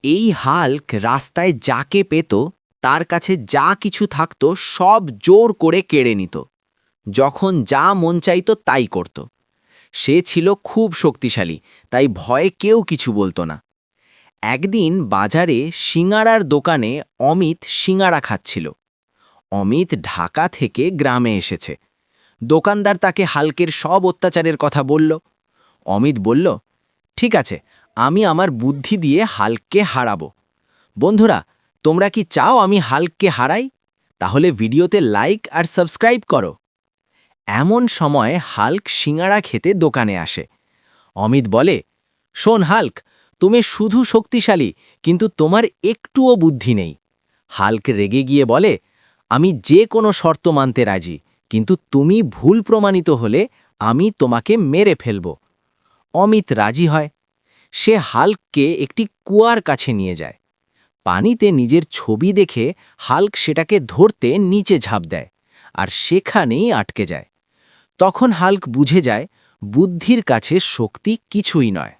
এই হাল্ক রাস্তায় যাকে পেত তার কাছে যা কিছু থাকত সব জোর করে কেড়ে নিত। যখন যা মন চাইত তাই করত। সে ছিল খুব শক্তিশালী, তাই ভয়ে কেউ কিছু বলতো না। একদিন বাজারে সিঙাড়ার দোকানে অমিত সিঙাড়া খাচ্ছিল। অমিত ঢাকা থেকে গ্রামে এসেছে। দোকানদার তাকে হাল্কের সব অত্যাচারের কথা বলল। অমিত বলল, ঠিক আছে, আমি আমার বুদ্ধি দিয়ে হাল্ককে হারাবো। বন্ধুরা, তোমরা কি চাও আমি হাল্ককে হারাই? তাহলে ভিডিওতে লাইক আর সাবস্ক্রাইব করো। এমন সময় হাল্ক সিঙাড়া খেতে দোকানে আসে। অমিত বলে, শোন হাল্ক, তুমি শুধু শক্তিশালী, কিন্তু তোমার একটুও বুদ্ধি নেই। হাল্ক রেগে গিয়ে বলে, আমি যে কোনো শর্ত মানতে রাজি, কিন্তু তুমি ভুল প্রমাণিত হলে আমি তোমাকে মেরে ফেলব। অমিত রাজি হয়। সে হাল্ককে একটি কুয়ার কাছে নিয়ে যায়। পানিতে নিজের ছবি দেখে হাল্ক সেটাকে ধরতে নিচে ঝাঁপ দেয়, আর সেখানেই আটকে যায়। তখন হাল্ক বুঝে যায় বুদ্ধির কাছে শক্তি কিছুই নয়।